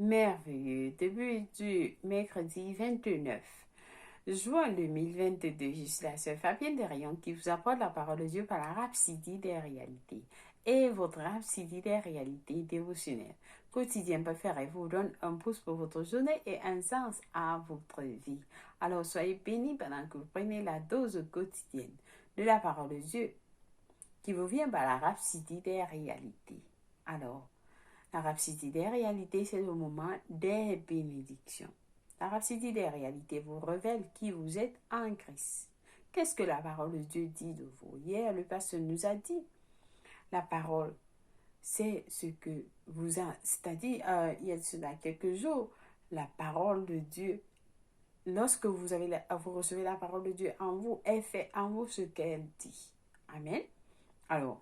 merveilleux début du mercredi 29 juin 2022. Je suis la sœur Fabienne Derion qui vous apporte la parole de Dieu par la Rhapsodie des réalités. Et votre Rhapsodie des réalités dévotionnelle quotidien préféré vous donne un pouce pour votre journée et un sens à votre vie. Alors soyez bénis pendant que vous prenez la dose quotidienne de la parole de Dieu qui vous vient par la Rhapsodie des réalités. Alors, la Rhapsodie des réalités, c'est le moment des bénédictions. La Rhapsodie des réalités vous révèle qui vous êtes en Christ. Qu'est-ce que la parole de Dieu dit de vous? Hier, le pasteur nous a dit, la parole, c'est ce que vous a, c'est-à-dire, il y a cela quelques jours, la parole de Dieu, lorsque vous recevez la parole de Dieu en vous, elle fait en vous ce qu'elle dit. Amen. Alors,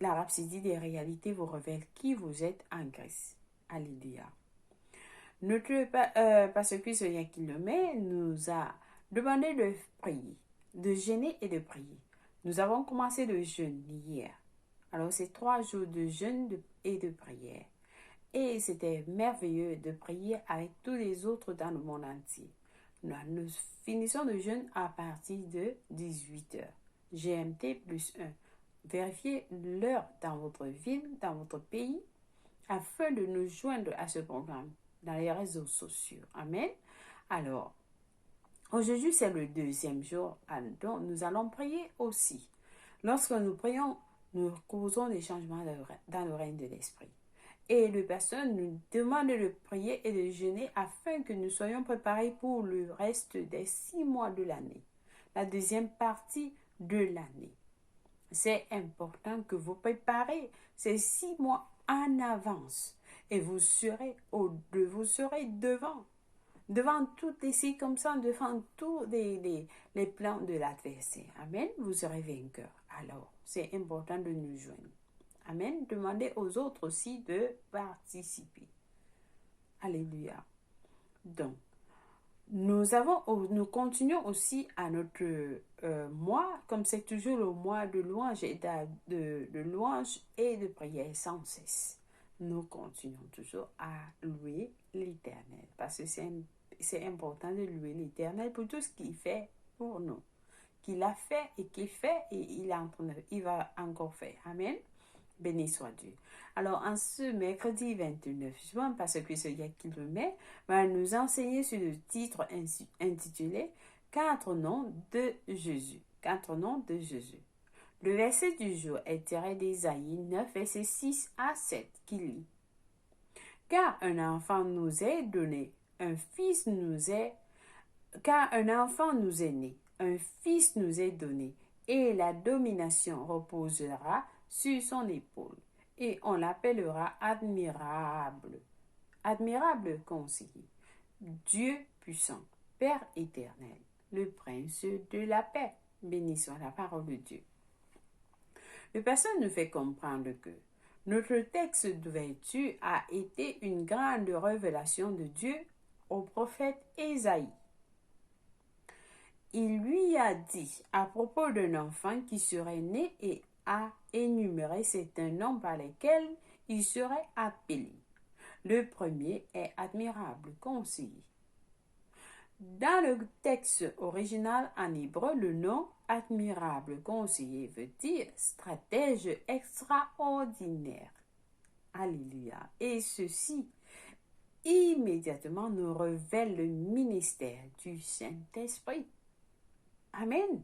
la Rhapsodie des réalités vous révèle qui vous êtes en Christ. Alléluia. Notre pasteur Christ qui le met nous a demandé de prier, de jeûner et de prier. Nous avons commencé le jeûne hier. Alors, c'est 3 jours de jeûne et de prière. Et c'était merveilleux de prier avec tous les autres dans le monde entier. Nous finissons le jeûne à partir de 18h. GMT plus 1. Vérifiez l'heure dans votre ville, dans votre pays, afin de nous joindre à ce programme dans les réseaux sociaux. Amen. Alors, aujourd'hui, c'est le 2e jour, donc nous allons prier aussi. Lorsque nous prions, nous causons des changements dans le règne de l'esprit. Et le pasteur nous demande de prier et de jeûner afin que nous soyons préparés pour le reste des 6 mois de l'année, la deuxième partie de l'année. C'est important que vous préparez ces 6 mois en avance et vous serez devant toutes les circonstances, devant tous les plans de l'adversaire. Amen. Vous serez vainqueur. Alors, c'est important de nous joindre. Amen. Demandez aux autres aussi de participer. Alléluia. Donc, nous continuons aussi à notre mois, comme c'est toujours le mois de louange et de louange et de prière sans cesse. Nous continuons toujours à louer l'Éternel parce que c'est important de louer l'Éternel pour tout ce qu'il fait pour nous, qu'il a fait et qu'il fait et il va encore faire. Amen. Béni soit Dieu. Alors, en ce mercredi 29 juin, parce que c'est qui le met, va nous enseigner sur le titre intitulé « 4 noms de Jésus ». 4 noms de Jésus. Le verset du jour est tiré d'Ésaïe 9, versets 6 à 7, qui lit « Car un enfant nous est donné, car un enfant nous est né, un fils nous est donné, et la domination reposera sur son épaule, et on l'appellera admirable. Admirable conseiller, Dieu puissant, Père éternel, le prince de la paix. Béni soit la parole de Dieu. Le pasteur nous fait comprendre que notre texte d'ouverture a été une grande révélation de Dieu au prophète Ésaïe. Il lui a dit à propos d'un enfant qui serait né et a énuméré certains noms par lesquels il serait appelé. Le premier est admirable conseiller. Dans le texte original en hébreu, le nom admirable conseiller veut dire stratège extraordinaire. Alléluia. Et ceci immédiatement nous révèle le ministère du Saint-Esprit. Amen.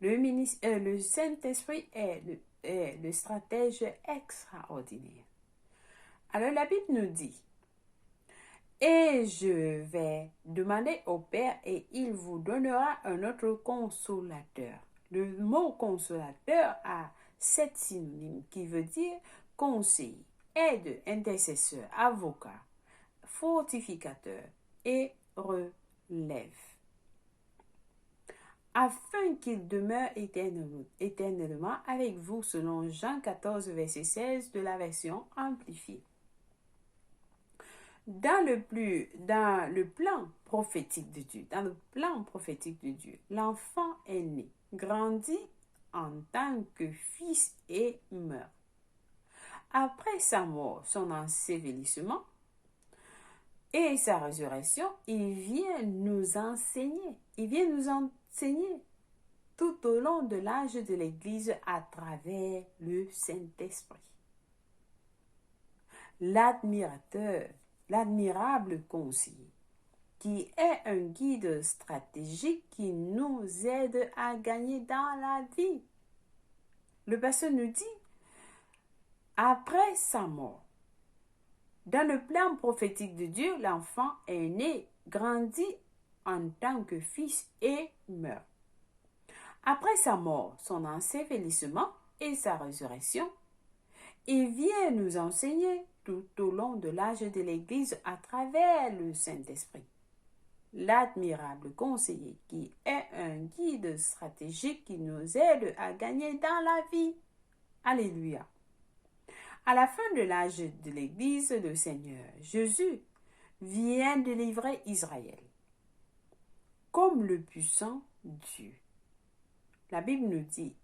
Le Saint-Esprit est le stratège extraordinaire. Alors la Bible nous dit, et je vais demander au Père et il vous donnera un autre consolateur. Le mot consolateur a 7 synonymes qui veut dire conseiller, aide, intercesseur, avocat, fortificateur et relève. Afin qu'il demeure éternellement avec vous, selon Jean 14, verset 16 de la version amplifiée. Dans le plan prophétique de Dieu, l'enfant est né, grandit en tant que fils et meurt. Après sa mort, son ensevelissement et sa résurrection, il vient nous enseigner. Il vient nous enseigner tout au long de l'âge de l'Église à travers le Saint-Esprit. L'admirateur, l'admirable conseiller, qui est un guide stratégique qui nous aide à gagner dans la vie. Le pasteur nous dit, après sa mort, dans le plan prophétique de Dieu, l'enfant est né, grandit en tant que fils et meurt. Après sa mort, son ensevelissement et sa résurrection, il vient nous enseigner tout au long de l'âge de l'Église à travers le Saint-Esprit. L'admirable conseiller qui est un guide stratégique qui nous aide à gagner dans la vie. Alléluia. À la fin de l'âge de l'Église, le Seigneur Jésus vient délivrer Israël comme le puissant Dieu. La Bible nous dit,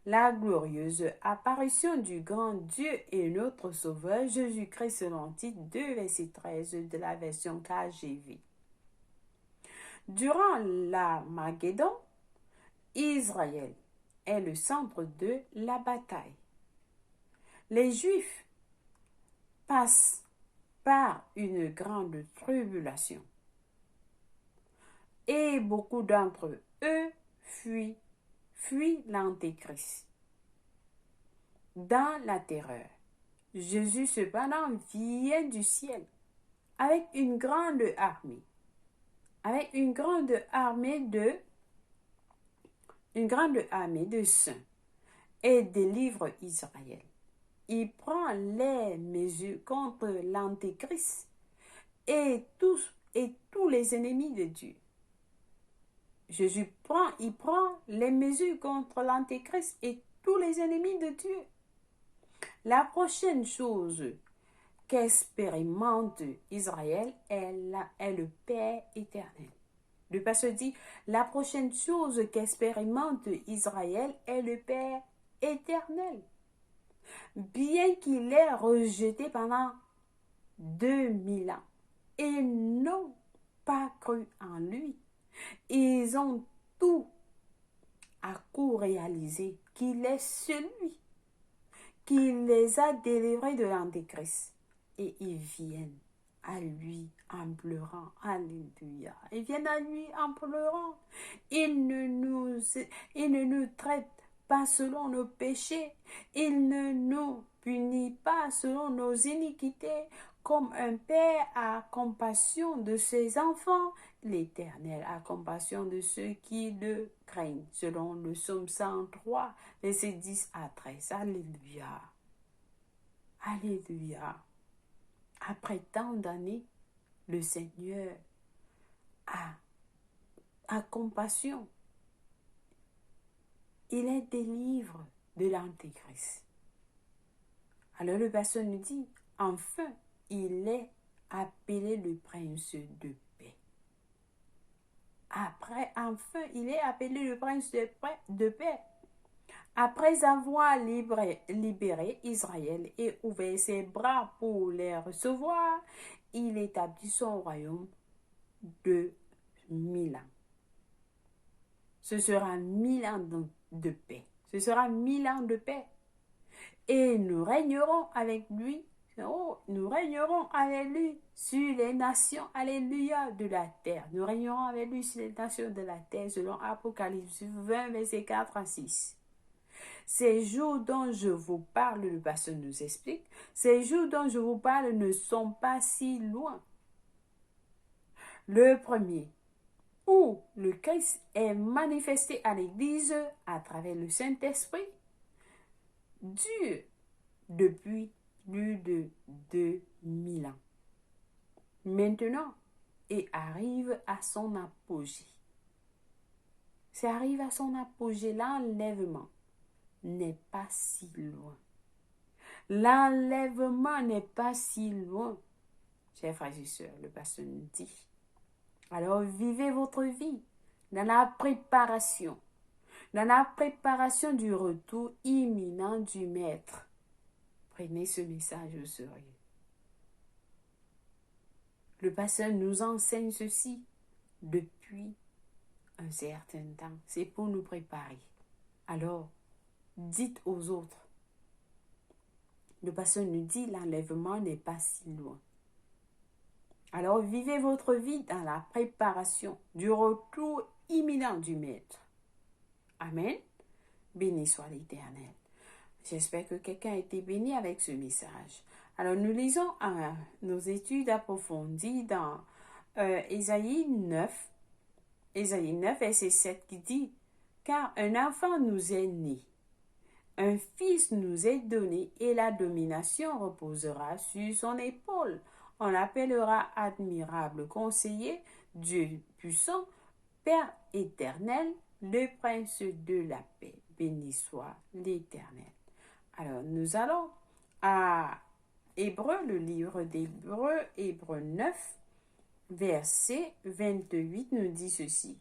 la glorieuse apparition du grand Dieu et notre Sauveur Jésus-Christ selon Tite 2, verset 13 de la version KJV. Durant l'Armageddon, Israël est le centre de la bataille. Les Juifs passent par une grande tribulation et beaucoup d'entre eux fuient l'Antéchrist. Dans la terreur, Jésus cependant vient du ciel avec une grande armée de saints et délivre Israël. Il prend les mesures contre l'Antéchrist et tous les ennemis de Dieu. Jésus prend les mesures contre l'Antéchrist et tous les ennemis de Dieu. La prochaine chose qu'expérimente Israël est le Père éternel. Le pasteur dit, la prochaine chose qu'expérimente Israël est le Père éternel. Bien qu'il ait rejeté pendant 2000 ans et n'ont pas cru en lui, ils ont tout à coup réalisé qu'il est celui qui les a délivrés de l'Antéchrist. Et ils viennent à lui en pleurant. Alléluia. Ils viennent à lui en pleurant. Il ne nous traite pas selon nos péchés. Il ne nous punit pas selon nos iniquités. Comme un père a compassion de ses enfants, l'Éternel a compassion de ceux qui le craignent. Selon le psaume 103, versets 10 à 13. Alléluia. Alléluia. Après tant d'années, le Seigneur a compassion. Il les délivre de l'Antéchrist. Alors le pasteur nous dit, enfin, il est appelé le prince de paix. Il est appelé le prince de paix. Après avoir libéré Israël et ouvert ses bras pour les recevoir, il établit son royaume de 1000 ans. Ce sera 1000 ans de paix. Ce sera 1000 ans de paix. Et nous régnerons avec lui. Nous régnerons avec lui sur les nations, alléluia, de la terre. Nous régnerons avec lui sur les nations de la terre, selon Apocalypse 20, verset 4 à 6. Ces jours dont je vous parle, le pasteur nous explique, ces jours dont je vous parle ne sont pas si loin. Le premier, où le Christ est manifesté à l'Église à travers le Saint-Esprit, dure depuis plus de 2000 ans. Maintenant, et arrive à son apogée. Ça arrive à son apogée, l'enlèvement n'est pas si loin. L'enlèvement n'est pas si loin. Chers frères et sœurs, le pasteur nous dit. Alors vivez votre vie dans la préparation du retour imminent du Maître. prenez ce message au sérieux. Le pasteur nous enseigne ceci depuis un certain temps. C'est pour nous préparer. Alors, dites aux autres. Le pasteur nous dit l'enlèvement n'est pas si loin. Alors, vivez votre vie dans la préparation du retour imminent du Maître. Amen. Béni soit l'Éternel. J'espère que quelqu'un a été béni avec ce message. Alors, nous lisons nos études approfondies dans Ésaïe 9, verset 7 qui dit « Car un enfant nous est né, un fils nous est donné et la domination reposera sur son épaule. On l'appellera admirable conseiller, Dieu puissant, Père éternel, le prince de la paix. Béni soit l'Éternel. » Alors, nous allons à Hébreu, le livre d'Hébreu, Hébreu 9, verset 28 nous dit ceci.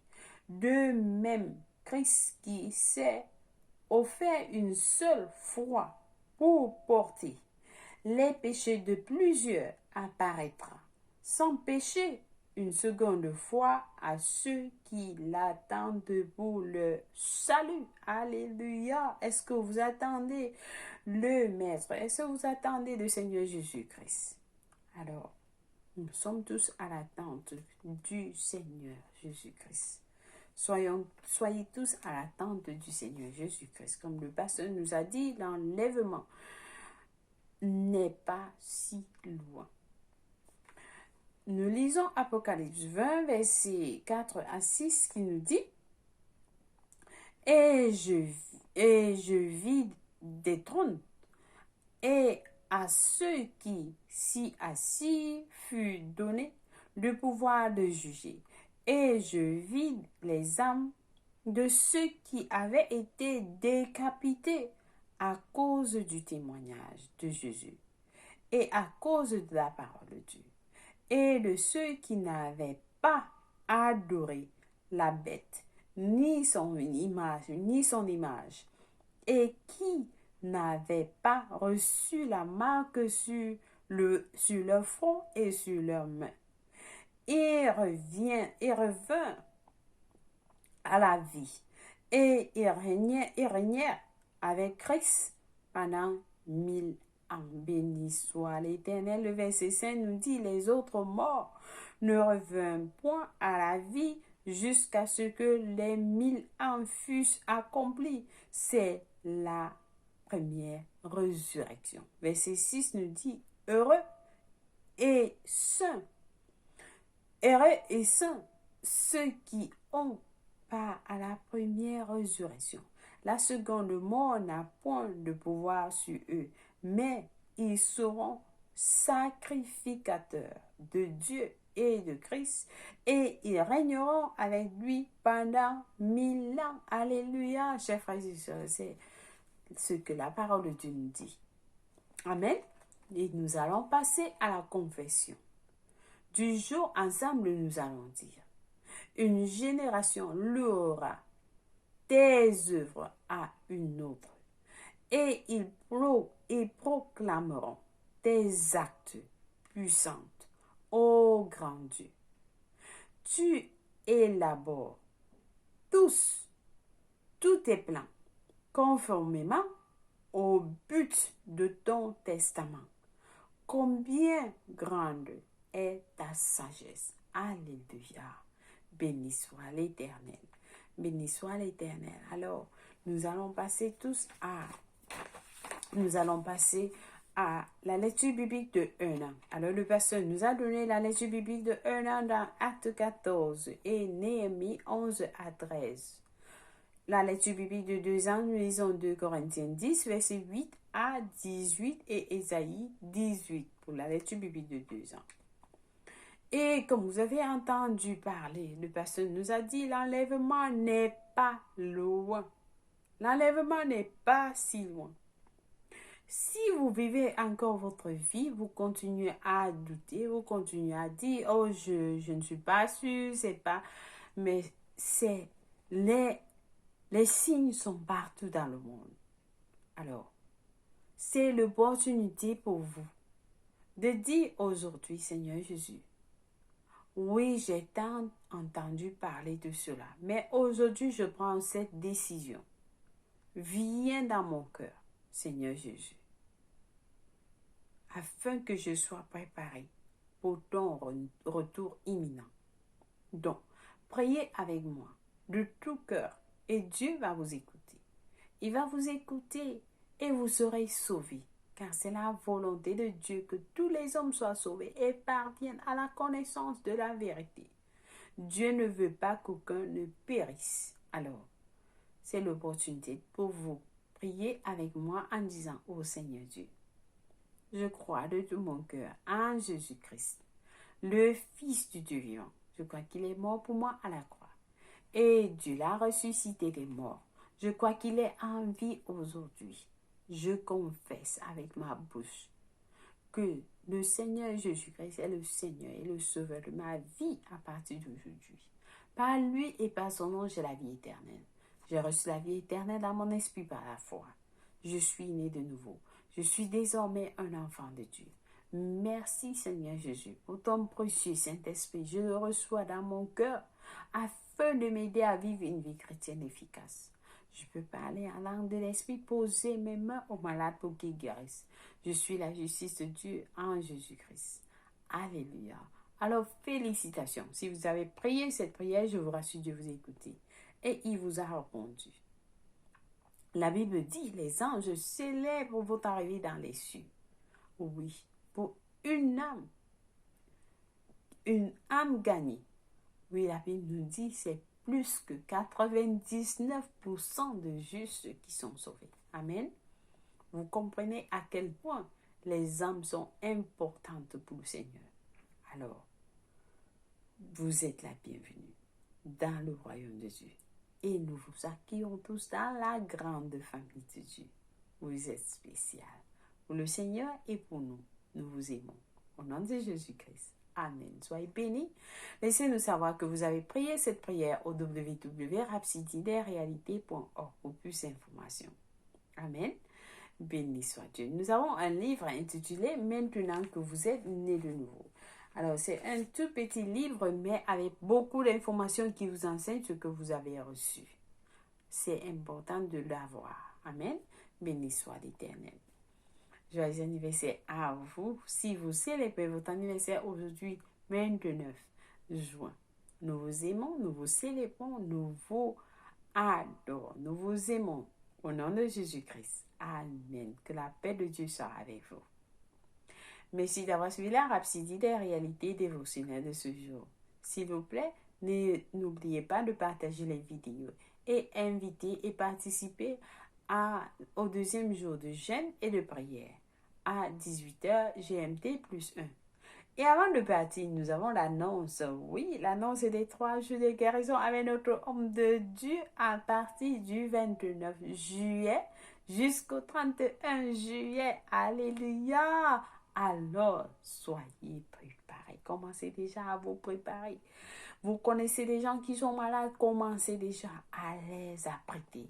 De même, Christ qui s'est offert une seule fois pour porter les péchés de plusieurs apparaîtra sans péché une seconde fois à ceux qui l'attendent pour le salut. Alléluia. Est-ce que vous attendez le Maître? Est-ce que vous attendez le Seigneur Jésus-Christ? Alors, nous sommes tous à l'attente du Seigneur Jésus-Christ. Soyez tous à l'attente du Seigneur Jésus-Christ. Comme le pasteur nous a dit, l'enlèvement n'est pas si loin. Nous lisons Apocalypse 20, versets 4 à 6 qui nous dit « Et je vis des trônes, et à ceux qui s'y assis fut donné le pouvoir de juger. Et je vis les âmes de ceux qui avaient été décapités à cause du témoignage de Jésus et à cause de la parole de Dieu, et de ceux qui n'avaient pas adoré la bête, ni son image, et qui n'avaient pas reçu la marque sur leur front et sur leurs mains. Et revint à la vie, et il régnait avec Christ pendant 1000 ans. Béni soit l'Éternel. Le verset 5 nous dit, les autres morts ne revinrent point à la vie jusqu'à ce que les 1000 ans fussent accomplis. C'est la première résurrection. Verset 6 nous dit, heureux et saints ceux qui ont part à la première résurrection. La seconde mort n'a point de pouvoir sur eux, mais ils seront sacrificateurs de Dieu et de Christ, et ils régneront avec lui pendant 1000 ans. Alléluia, chers frères et sœurs, c'est ce que la parole de Dieu nous dit. Amen. Et nous allons passer à la confession. Du jour ensemble, nous allons dire, une génération louera tes œuvres à une autre, et ils proclameront tes actes puissants, ô grand Dieu. Tu élabores tous tes plans conformément au but de ton testament. Combien grande est ta sagesse. Alléluia. Béni soit l'Éternel. Béni soit l'Éternel. Alors, nous allons passer à la lecture biblique de 1 an. Alors, le pasteur nous a donné la lecture biblique de 1 an dans Acte 14 et Néhémie 11 à 13. La lecture biblique de 2 ans, nous lisons 2 Corinthiens 10, versets 8 à 18 et Ésaïe 18 pour la lecture biblique de 2 ans. Et comme vous avez entendu parler, le pasteur nous a dit, l'enlèvement n'est pas loin. L'enlèvement n'est pas si loin. Si vous vivez encore votre vie, vous continuez à douter, vous continuez à dire, oh, je ne suis pas sûre, c'est pas... Mais c'est les signes sont partout dans le monde. Alors, c'est l'opportunité pour vous de dire aujourd'hui, Seigneur Jésus, oui, j'ai tant entendu parler de cela, mais aujourd'hui, je prends cette décision. Viens dans mon cœur, Seigneur Jésus, afin que je sois préparé pour ton retour imminent. Donc, priez avec moi de tout cœur et Dieu va vous écouter. Il va vous écouter et vous serez sauvés, car c'est la volonté de Dieu que tous les hommes soient sauvés et parviennent à la connaissance de la vérité. Dieu ne veut pas qu'aucun ne périsse. Alors, c'est l'opportunité pour vous. Priez avec moi en disant, ô Seigneur Dieu, je crois de tout mon cœur en Jésus-Christ, le Fils du Dieu vivant. Je crois qu'il est mort pour moi à la croix. Et Dieu l'a ressuscité des morts. Je crois qu'il est en vie aujourd'hui. Je confesse avec ma bouche que le Seigneur Jésus-Christ est le Seigneur et le Sauveur de ma vie à partir d'aujourd'hui. Par lui et par son nom, j'ai la vie éternelle. J'ai reçu la vie éternelle dans mon esprit par la foi. Je suis né de nouveau. Je suis désormais un enfant de Dieu. Merci Seigneur Jésus pour ton précieux Saint-Esprit. Je le reçois dans mon cœur afin de m'aider à vivre une vie chrétienne efficace. Je peux parler en langue de l'Esprit, poser mes mains aux malades pour qu'ils guérissent. Je suis la justice de Dieu en Jésus-Christ. Alléluia. Alors, félicitations. Si vous avez prié cette prière, je vous rassure, Dieu vous a écouté. Et il vous a répondu. La Bible dit, les anges célèbrent votre arrivée dans les cieux. Oui, pour une âme gagnée. Oui, la Bible nous dit, c'est plus que 99% de justes qui sont sauvés. Amen. Vous comprenez à quel point les âmes sont importantes pour le Seigneur. Alors, vous êtes la bienvenue dans le royaume de Dieu. Et nous vous accueillons tous dans la grande famille de Dieu. Vous êtes spécial pour le Seigneur et pour nous. Nous vous aimons. Au nom de Jésus-Christ. Amen. Soyez bénis. Laissez-nous savoir que vous avez prié cette prière au www.rhapsodydesrealités.org pour plus d'informations. Amen. Béni soit Dieu. Nous avons un livre intitulé « Maintenant que vous êtes né de nouveau ». Alors, c'est un tout petit livre, mais avec beaucoup d'informations qui vous enseignent ce que vous avez reçu. C'est important de l'avoir. Amen. Béni soit l'Éternel. Joyeux anniversaire à vous. Si vous célébrez votre anniversaire aujourd'hui, 29 juin, nous vous aimons, nous vous célébrons, nous vous adorons, nous vous aimons. Au nom de Jésus-Christ. Amen. Que la paix de Dieu soit avec vous. Merci d'avoir suivi la rhapsodie des réalités dévotionnelles de ce jour. S'il vous plaît, n'oubliez pas de partager les vidéos et inviter et participer au deuxième jour de jeûne et de prière à 18h GMT plus 1. Et avant de partir, nous avons l'annonce. Oui, l'annonce des 3 jours de guérison avec notre homme de Dieu à partir du 29 juillet jusqu'au 31 juillet. Alléluia! Alors, soyez préparés. Commencez déjà à vous préparer. Vous connaissez des gens qui sont malades, commencez déjà à les apprêter.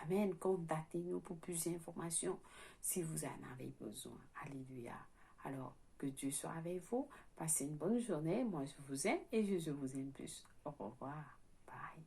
Amen. Contactez-nous pour plus d'informations si vous en avez besoin. Alléluia. Alors, que Dieu soit avec vous. Passez une bonne journée. Moi, je vous aime et je vous aime plus. Au revoir. Bye.